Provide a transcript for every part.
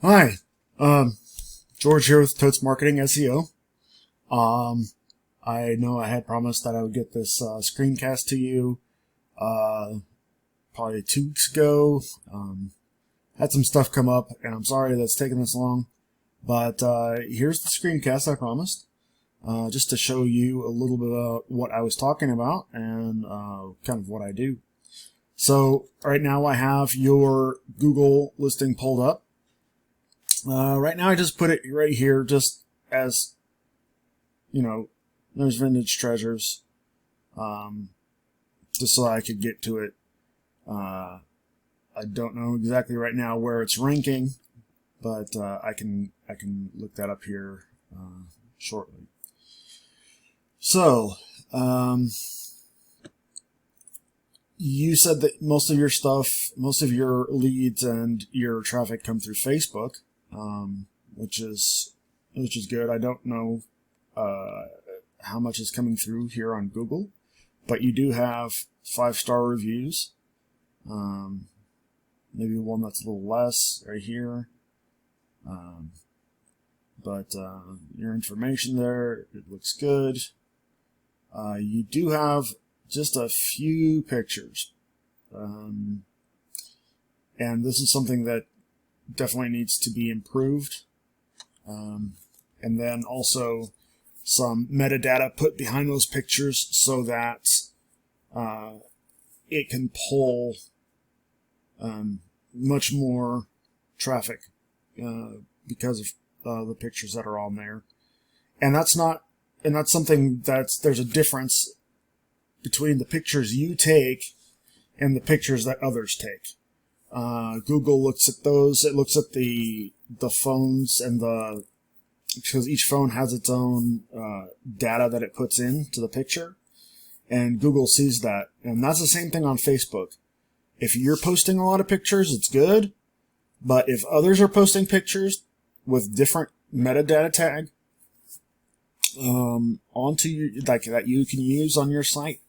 Hi, George here with Totes Marketing SEO. I know I had promised that I would get this screencast to you probably 2 weeks ago. Had some stuff come up, and I'm sorry that's taken this long. But here's the screencast I promised, just to show you a little bit about what I was talking about and kind of what I do. So right now I have your Google listing pulled up. Right now I just put it right here just as, you know, there's vintage treasures, just so I could get to it. I don't know exactly right now where it's ranking, but I can look that up here shortly. So, you said that most of your stuff, most of your leads and your traffic come through Facebook, which is good. I don't know how much is coming through here on Google, but you do have 5-star reviews. Maybe one that's a little less right here. But your information there, it looks good. You do have just a few pictures. And this is something that definitely needs to be improved. And then also some metadata put behind those pictures so that it can pull much more traffic because of the pictures that are on there. And that's something there's a difference between the pictures you take and the pictures that others take. Google looks at those. It looks at the phones and because each phone has its own data that it puts into the picture, and Google sees that. And that's the same thing on Facebook. If you're posting a lot of pictures, it's good, but if others are posting pictures with different metadata tag onto you, like that you can use on your site,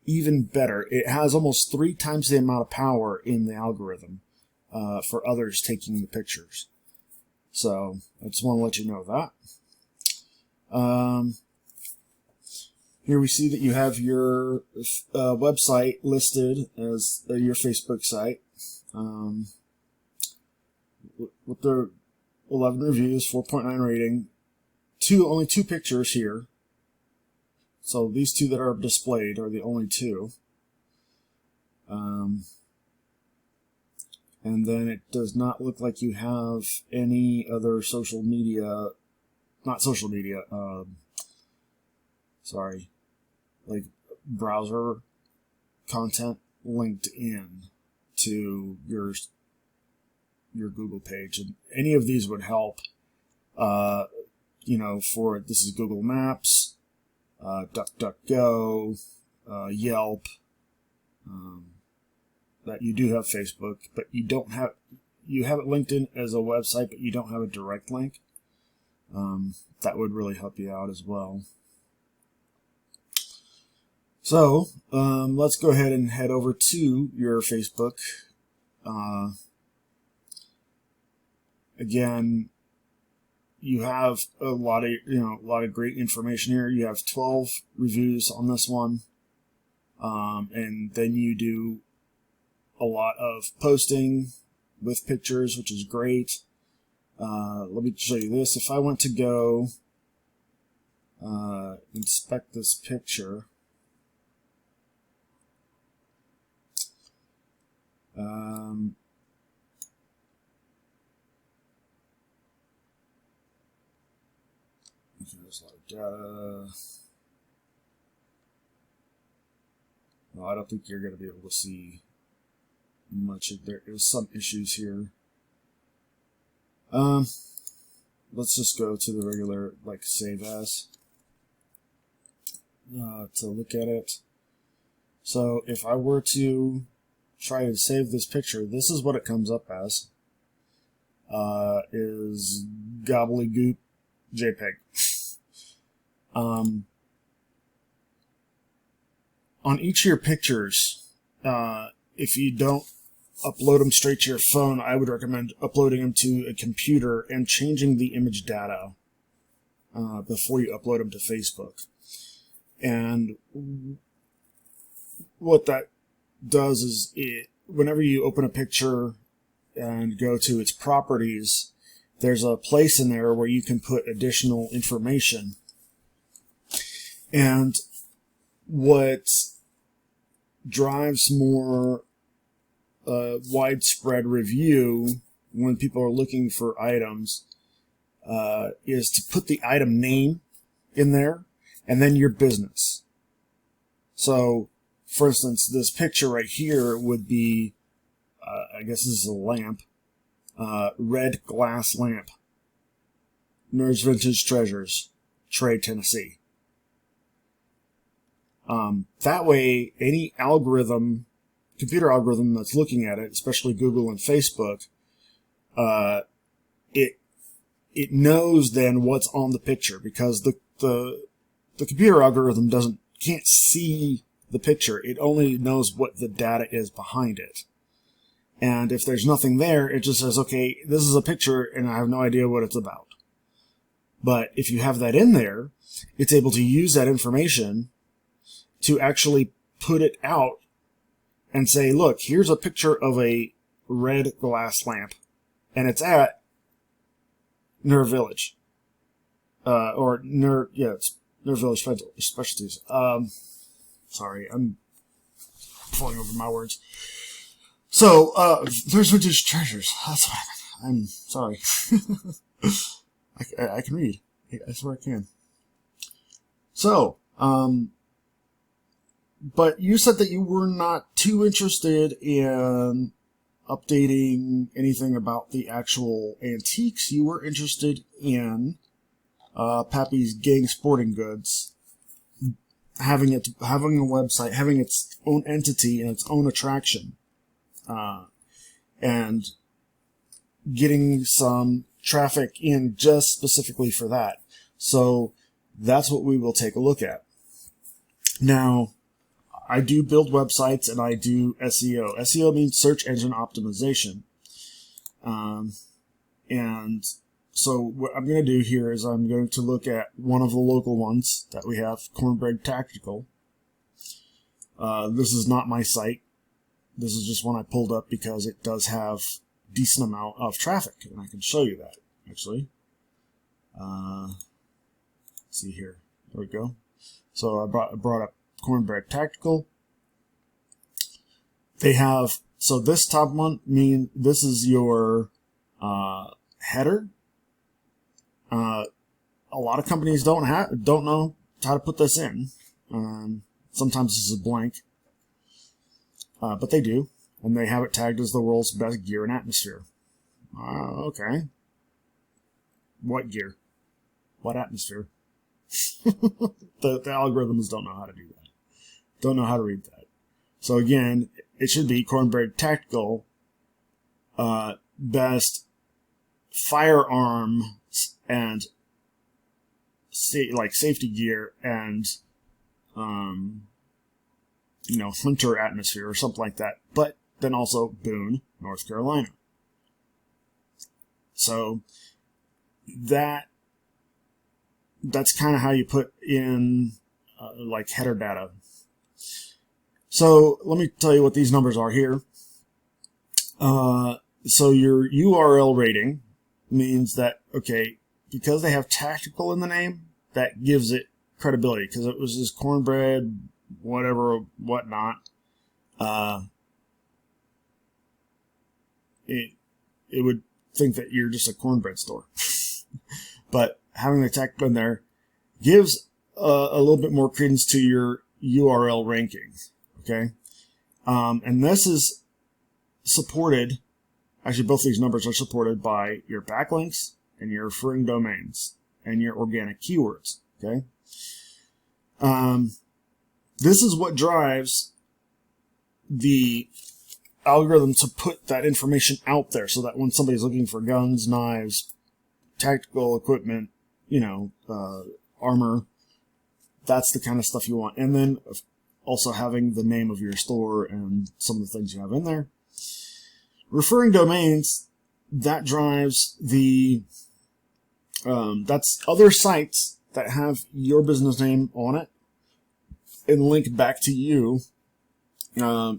even better. It has almost 3 times the amount of power in the algorithm for others taking the pictures. So I just want to let you know that. Here we see that you have your website listed as your Facebook site with the 11 reviews, 4.9 rating, only 2 pictures here. So these 2 that are displayed are the only 2. And then it does not look like you have any other like browser content linked in to your Google page. And any of these would help, for this is Google Maps, DuckDuckGo, Yelp, that you do have Facebook, but you have it linked in as a website, but you don't have a direct link. That would really help you out as well. So, let's go ahead and head over to your Facebook. Again, you have a lot of great information here. You have 12 reviews on this one. And then you do a lot of posting with pictures, which is great. Let me show you this. If I want to go inspect this picture, there's a lot of data. No, I don't think you're going to be able to see much of there. There's some issues here. Let's just go to the regular, save as, to look at it. So if I were to try to save this picture, this is what it comes up as, is gobbledygook JPEG. On each of your pictures, if you don't upload them straight to your phone, I would recommend uploading them to a computer and changing the image data before you upload them to Facebook. And what that does is, whenever you open a picture and go to its properties, there's a place in there where you can put additional information. And what drives more widespread review when people are looking for items is to put the item name in there and then your business. So, for instance, this picture right here would be, I guess this is a lamp, red glass lamp, Knerr's Vintage Treasures, Trade, Tennessee. That way, any algorithm, computer algorithm that's looking at it, especially Google and Facebook, it knows then what's on the picture, because the computer algorithm can't see the picture. It only knows what the data is behind it. And if there's nothing there, it just says, okay, this is a picture and I have no idea what it's about. But if you have that in there, it's able to use that information to actually put it out and say, look, here's a picture of a red glass lamp, and it's at Knerr Village. Or Knerr, yeah, it's Knerr Village Specialties. Sorry, I'm falling over my words. So, there's Vintage Treasures. That's what I'm sorry. I can read. I swear I can. So, but you said that you were not too interested in updating anything about the actual antiques. You were interested in Pappy's Gang Sporting Goods having a website, having its own entity and its own attraction, and getting some traffic in just specifically for that. So that's what we will take a look at. Now, I do build websites and I do SEO. SEO means search engine optimization. And so what I'm going to do here is I'm going to look at one of the local ones that we have, Cornbread Tactical. This is not my site. This is just one I pulled up because it does have a decent amount of traffic, and I can show you that, actually. Let's see here. There we go. So I brought up Cornbread Tactical. They have, so this top one, this is your header. A lot of companies don't know how to put this in. Sometimes this is blank, but they do, and they have it tagged as the world's best gear and atmosphere. Okay. What gear? What atmosphere? The algorithms don't know how to do that. Don't know how to read that. So again, it should be Cornbread Tactical, best firearms and safety gear and hunter atmosphere or something like that. But then also Boone, North Carolina. So that's kind of how you put in header data. So let me tell you what these numbers are here. So your URL rating means that, okay, because they have tactical in the name, that gives it credibility, because it was just cornbread, whatever, whatnot. It would think that you're just a cornbread store. But having the tactical in there gives a little bit more credence to your URL ranking. Okay, and this is supported. Actually, both these numbers are supported by your backlinks and your referring domains and your organic keywords. Okay, this is what drives the algorithm to put that information out there, so that when somebody's looking for guns, knives, tactical equipment, armor, that's the kind of stuff you want. And then also having the name of your store and some of the things you have in there. Referring domains, that drives the, that's other sites that have your business name on it and link back to you,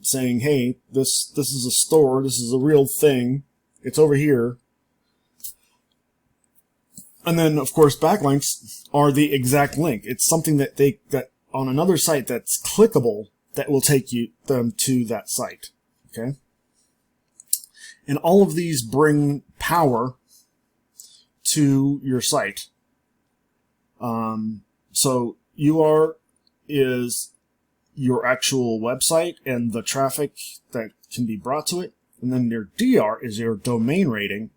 saying, hey, this is a store, this is a real thing, it's over here. And then, of course, backlinks are the exact link. It's something that that on another site that's clickable that will take them to that site. Okay? And all of these bring power to your site. So UR is your actual website and the traffic that can be brought to it. And then your DR is your domain rating.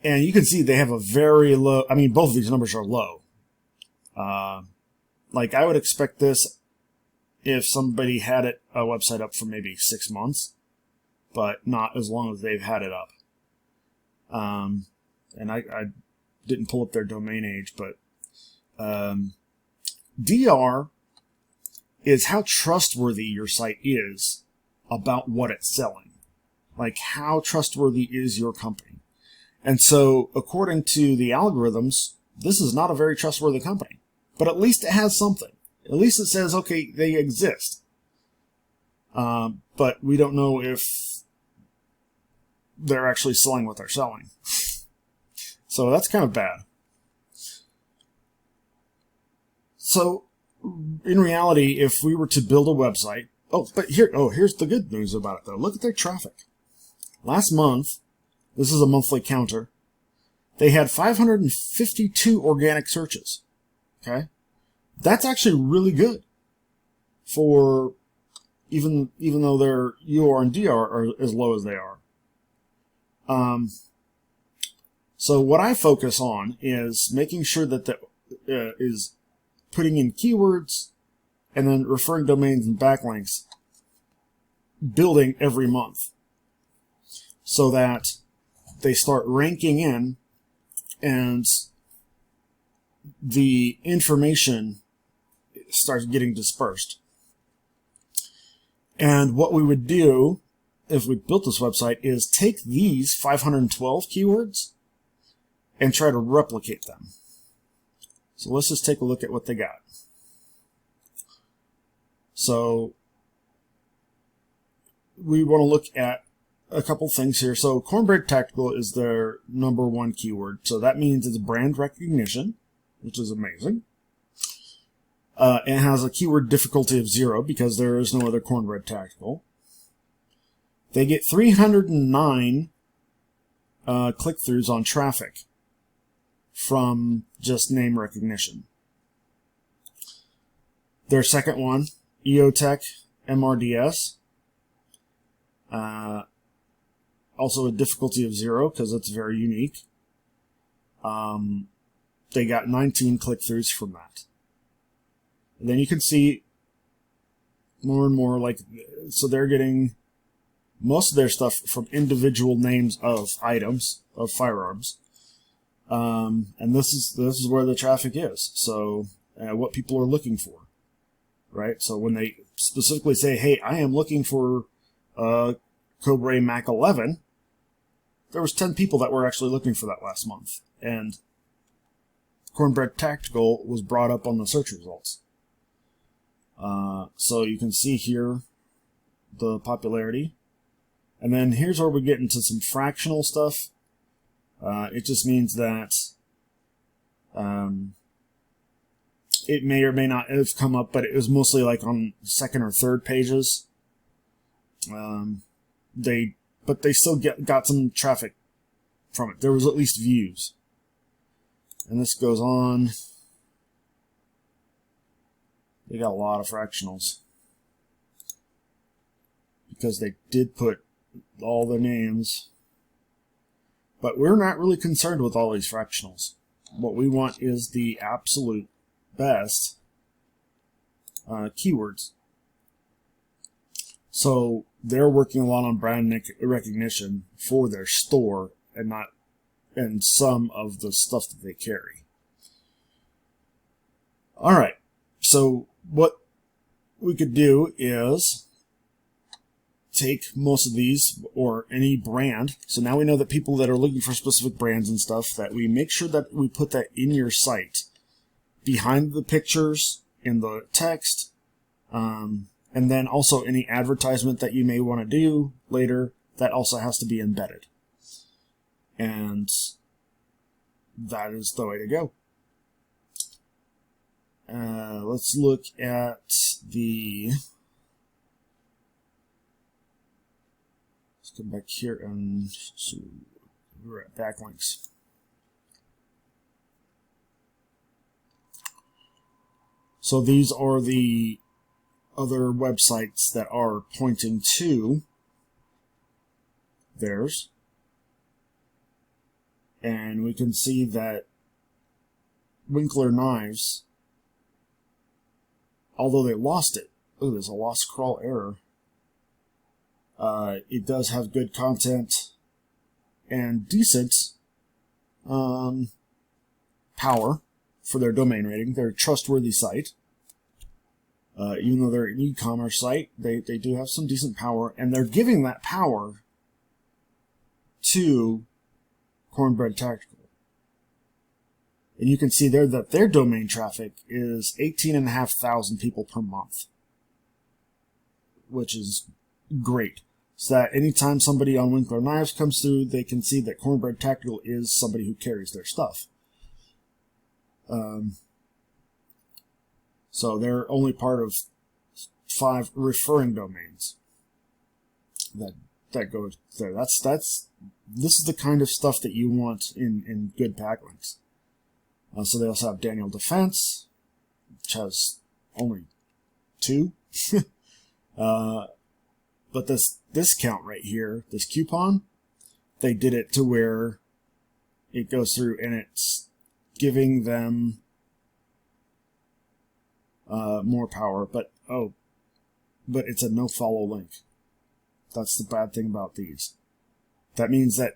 And you can see they have a very low, I mean, both of these numbers are low. Like I would expect this if somebody had a website up for maybe 6 months, but not as long as they've had it up. And I didn't pull up their domain age, but DR is how trustworthy your site is about what it's selling. Like, how trustworthy is your company? And so, according to the algorithms, this is not a very trustworthy company. But at least it has something. At least it says, okay, they exist. But we don't know if they're actually selling what they're selling. So that's kind of bad. So, in reality, if we were to build a website... here's the good news about it, though. Look at their traffic. Last month, this is a monthly counter, they had 552 organic searches. Okay? That's actually really good for even though their UR and DR are as low as they are. So what I focus on is making sure that is putting in keywords and then referring domains and backlinks, building every month, so that they start ranking in and the information starts getting dispersed. And what we would do if we built this website is take these 512 keywords and try to replicate them. So let's just take a look at what they got. So we want to look at a couple things here. So Cornbread Tactical is their #1 keyword. So that means it's brand recognition, which is amazing. It has a keyword difficulty of 0 because there is no other Cornbread Tactical. They get 309 click-throughs on traffic from just name recognition. Their second one, EOTech MRDS, also a difficulty of 0 because it's very unique. They got 19 click-throughs from that. And then you can see more and more, so they're getting most of their stuff from individual names of items, of firearms. And this is where the traffic is. So what people are looking for, right? So when they specifically say, hey, I am looking for Cobra Mac 11, there was 10 people that were actually looking for that last month. And Cornbread Tactical was brought up on the search results. So you can see here the popularity. And then here's where we get into some fractional stuff. It just means that it may or may not have come up, but it was mostly like on second or third pages. But they still got some traffic from it. There was at least views. And this goes on. They got a lot of fractionals. Because they did put all the names. But we're not really concerned with all these fractionals. What we want is the absolute best keywords. So they're working a lot on brand recognition for their store and some of the stuff that they carry. Alright, so what we could do is take most of these, or any brand. So now we know that people that are looking for specific brands and stuff, that we make sure that we put that in your site, behind the pictures, in the text, and then also any advertisement that you may want to do later, that also has to be embedded. And that is the way to go. Let's look at the... Let's come back here and so we're at backlinks. So these are the other websites that are pointing to theirs. And we can see that Winkler Knives, although they lost it, oh, there's a lost crawl error. It does have good content and decent power for their domain rating. They're a trustworthy site. Even though they're an e-commerce site, they do have some decent power, and they're giving that power to Cornbread Tactical. And you can see there that their domain traffic is 18,500 people per month, which is great. So that anytime somebody on Winkler Knives comes through, they can see that Cornbread Tactical is somebody who carries their stuff. So they're only part of 5 referring domains that go there. This is the kind of stuff that you want in good backlinks. So they also have Daniel Defense, which has only 2. But this discount right here, this coupon, they did it to where it goes through and it's giving them more power. But it's a no-follow link. That's the bad thing about these. That means that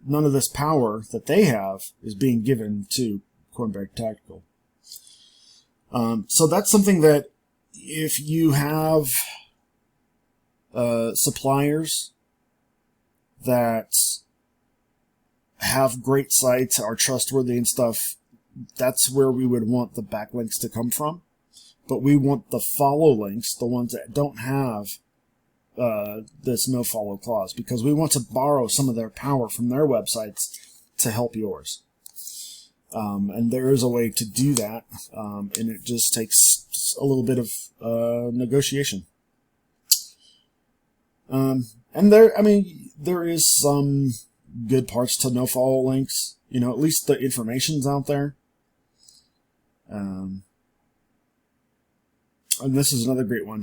none of this power that they have is being given to Cornbread Tactical. So that's something that if you have suppliers that have great sites, are trustworthy and stuff, that's where we would want the backlinks to come from. But we want the follow links, the ones that don't have this no follow clause, because we want to borrow some of their power from their websites to help yours. And there is a way to do that, and it just takes a little bit of negotiation. And there is some good parts to no follow links. You know, at least the information's out there. And this is another great one.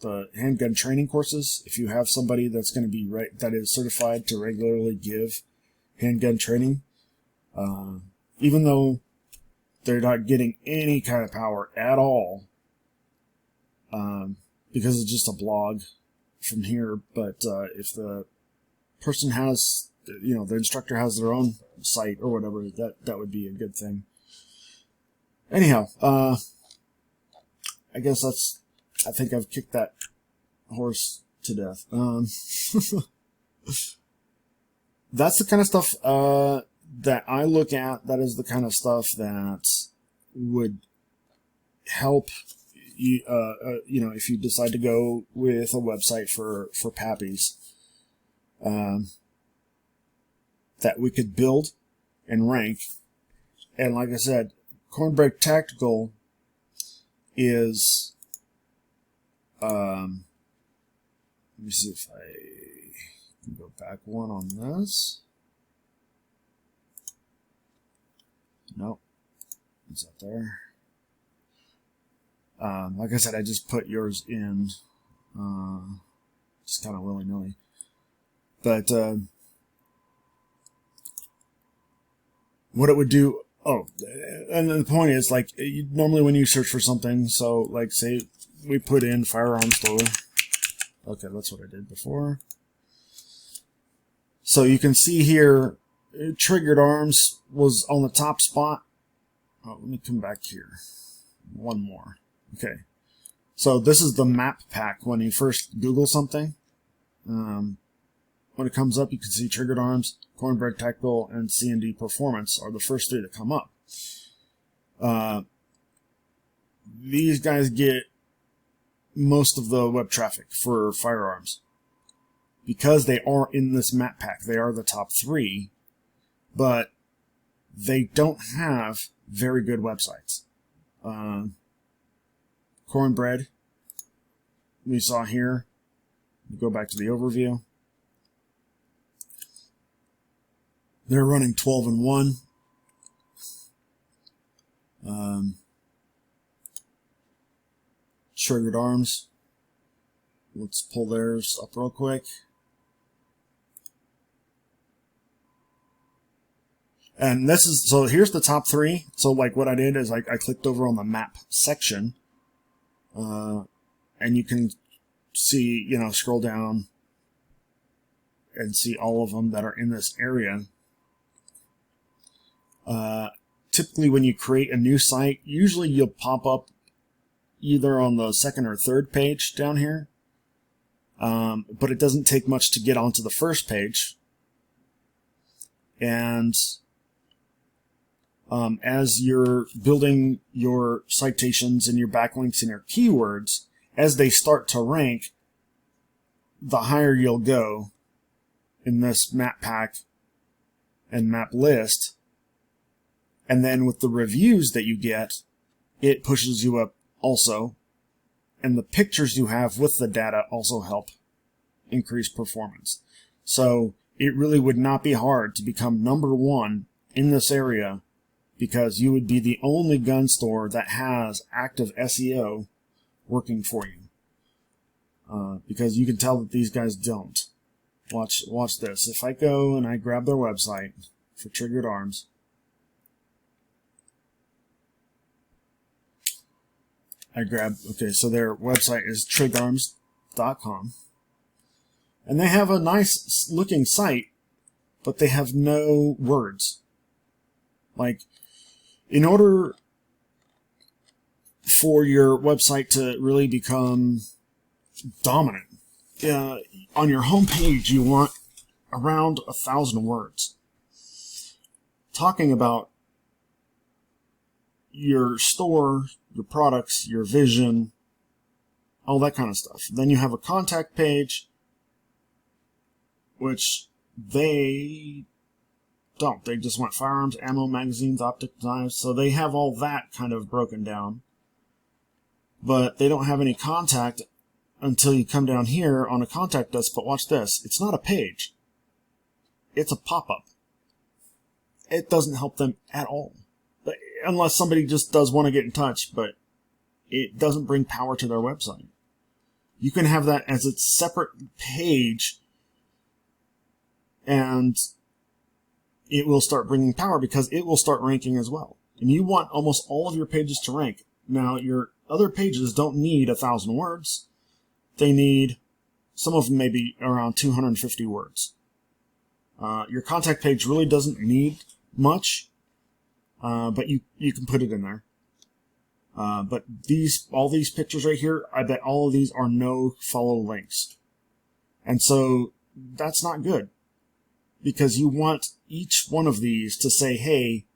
The handgun training courses. If you have somebody that's going to be that is certified to regularly give handgun training, even though they're not getting any kind of power at all, because it's just a blog from here. But if the person has, the instructor has their own site or whatever, that would be a good thing. Anyhow, I guess I think I've kicked that horse to death. That's the kind of stuff that I look at. That is the kind of stuff that would help you, if you decide to go with a website for Pappies, that we could build and rank. And like I said, Cornbread Tactical is, let me see if I can go back one on this. Nope, it's up there. Like I said, I just put yours in, just kind of willy-nilly. But what it would do, and the point is, like, normally when you search for something, so, like, say we put in firearm store. Okay, that's what I did before. So you can see here, triggered arms was on the top spot. Oh, let me come back here. One more. Okay. So this is the map pack. When you first Google something, when it comes up, you can see Triggered Arms, Cornbread Tactical, and C&D Performance are the first three that come up. These guys get most of the web traffic for firearms because they are in this map pack. They are the top three, but they don't have very good websites. Cornbread, we saw here. Go back to the overview. They're running 12-1. Triggered Arms. Let's pull theirs up real quick. And this is, so here's the top three. So like what I did is I clicked over on the map section. And you can see, you know, scroll down and see all of them that are in this area. Typically when you create a new site, usually you'll pop up either on the second or third page down here. But it doesn't take much to get onto the first page. And as you're building your citations and your backlinks and your keywords, as they start to rank, the higher you'll go in this map pack and map list. And then with the reviews that you get, it pushes you up also. And the pictures you have with the data also help increase performance. So it really would not be hard to become #1 in this area, because you would be the only gun store that has active SEO working for you. Because you can tell that these guys don't. Watch this. If I go and I grab their website for Triggered Arms, okay, so their website is triggerarms.com. And they have a nice looking site, but they have no words. Like, in order for your website to really become dominant, on your home page you want around 1,000 words talking about your store, your products, your vision, all that kind of stuff. Then you have a contact page, which they don't. They just want firearms, ammo, magazines, optic knives. So they have all that kind of broken down. But they don't have any contact until you come down here on a contact us. But watch this. It's not a page. It's a pop-up. It doesn't help them at all. But unless somebody just does want to get in touch, but it doesn't bring power to their website. You can have that as its separate page, and it will start bringing power because it will start ranking as well. And you want almost all of your pages to rank. Now, your other pages don't need 1,000 words. They need, some of them maybe around 250 words. Your contact page really doesn't need much, but you can put it in there. But all these pictures right here, I bet all of these are no follow links. And so that's not good, because you want each one of these to say, hey,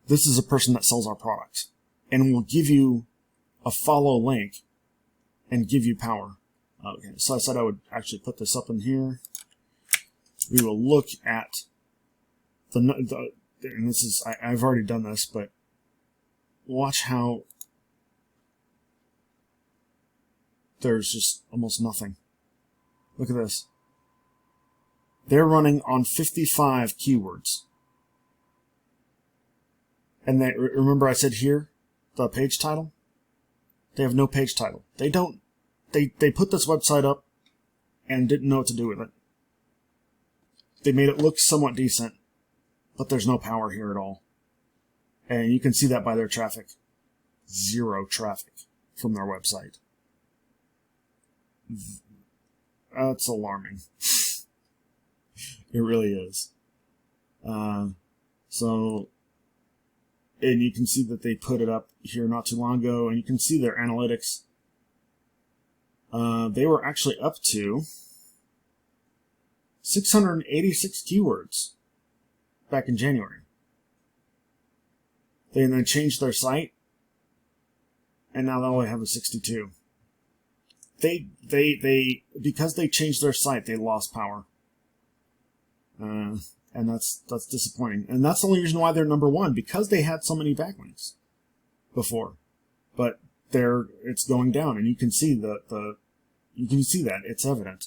this is a person that sells our products, and we'll give you a follow link and give you power. Okay, so I said I would actually put this up in here. We will look at and this is, I've already done this, but watch how there's just almost nothing. Look at this. They're running on 55 keywords. And they, remember I said here, the page title? They have no page title. They don't, they put this website up and didn't know what to do with it. They made it look somewhat decent, but there's no power here at all. And you can see that by their traffic. 0 traffic from their website. That's alarming. It really is. So, and you can see that they put it up here not too long ago, and you can see their analytics. they were actually up to 686 keywords back in January. They then changed their site, and now they only have a 62. They because they changed their site, they lost power. And that's disappointing. And that's the only reason why they're number one, because they had so many backlinks before. But it's going down, and you can see you can see that it's evident.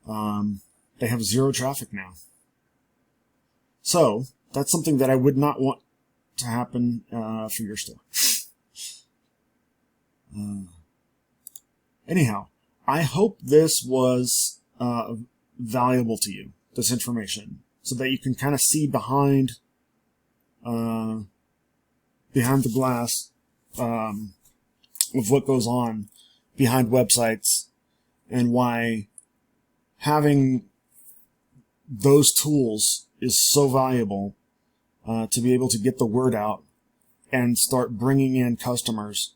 They have zero traffic now. So that's something that I would not want to happen for your store. Anyhow, I hope this was valuable to you, this information, so that you can kind of see behind the glass of what goes on behind websites, and why having those tools is so valuable to be able to get the word out and start bringing in customers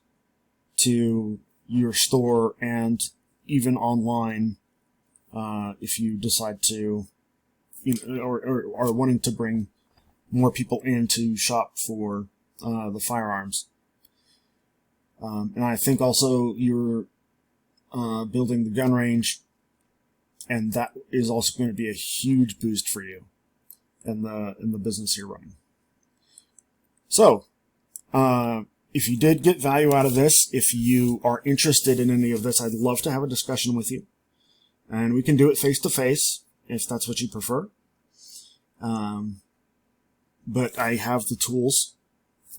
to your store, and even online if you decide to, or are wanting to bring more people in to shop for the firearms. And I think also you're building the gun range, and that is also going to be a huge boost for you in the business you're running. So, if you did get value out of this, if you are interested in any of this, I'd love to have a discussion with you. And we can do it face-to-face, if that's what you prefer. But I have the tools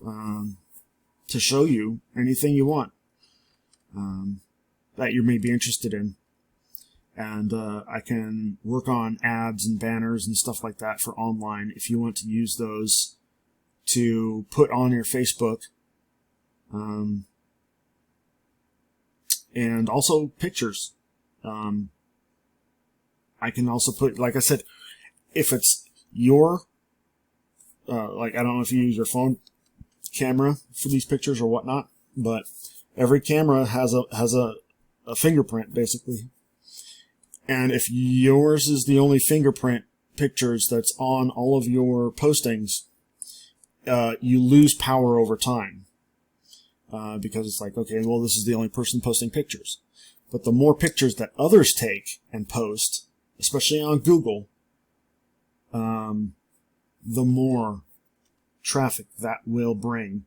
to show you anything you want that you may be interested in. And I can work on ads and banners and stuff like that for online if you want to use those to put on your Facebook. And also pictures. I can also put, like I said, if it's your, like, I don't know if you use your phone camera for these pictures or whatnot, but every camera has a fingerprint, basically. And if yours is the only fingerprint pictures that's on all of your postings, you lose power over time. Because it's like, okay, well, this is the only person posting pictures. But the more pictures that others take and post, especially on Google, the more traffic that will bring.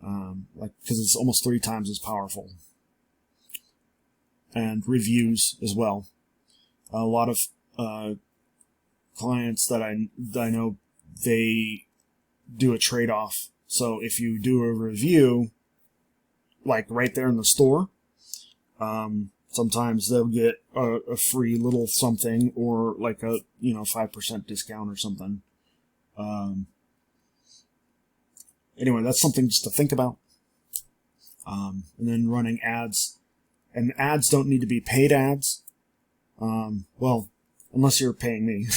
Because it's almost 3 times as powerful. And reviews as well. A lot of clients that I know, they do a trade-off. So if you do a review, like right there in the store, sometimes they'll get a free little something, or like a 5% discount or something. Anyway, that's something just to think about. And then running ads, and ads don't need to be paid ads. Well, unless you're paying me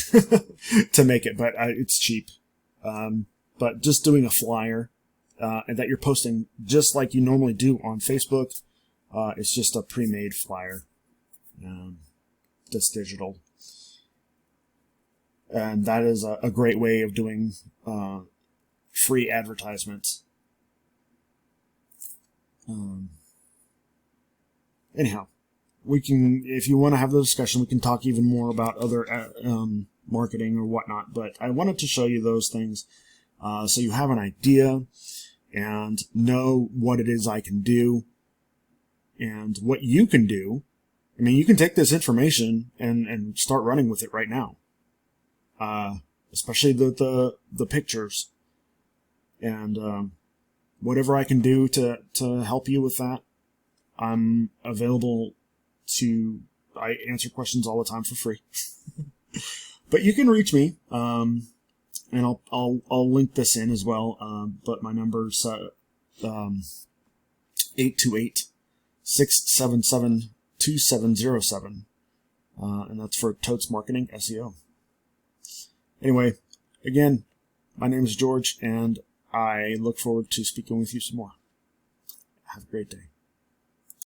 to make it, but it's cheap. But just doing a flyer, and that you're posting just like you normally do on Facebook. It's just a pre-made flyer that's digital. And that is a great way of doing free advertisements. Anyhow, we can, if you want to have the discussion, we can talk even more about other marketing or whatnot. But I wanted to show you those things so you have an idea and know what it is I can do and what you can do. I mean, you can take this information and start running with it right now. Especially the pictures. And whatever I can do to help you with that, I'm available to, I answer questions all the time for free. But you can reach me, and I'll link this in as well. But my number's 828-677-2707, and that's for Totes Marketing SEO. Anyway, again, my name is George, and I look forward to speaking with you some more. Have a great day.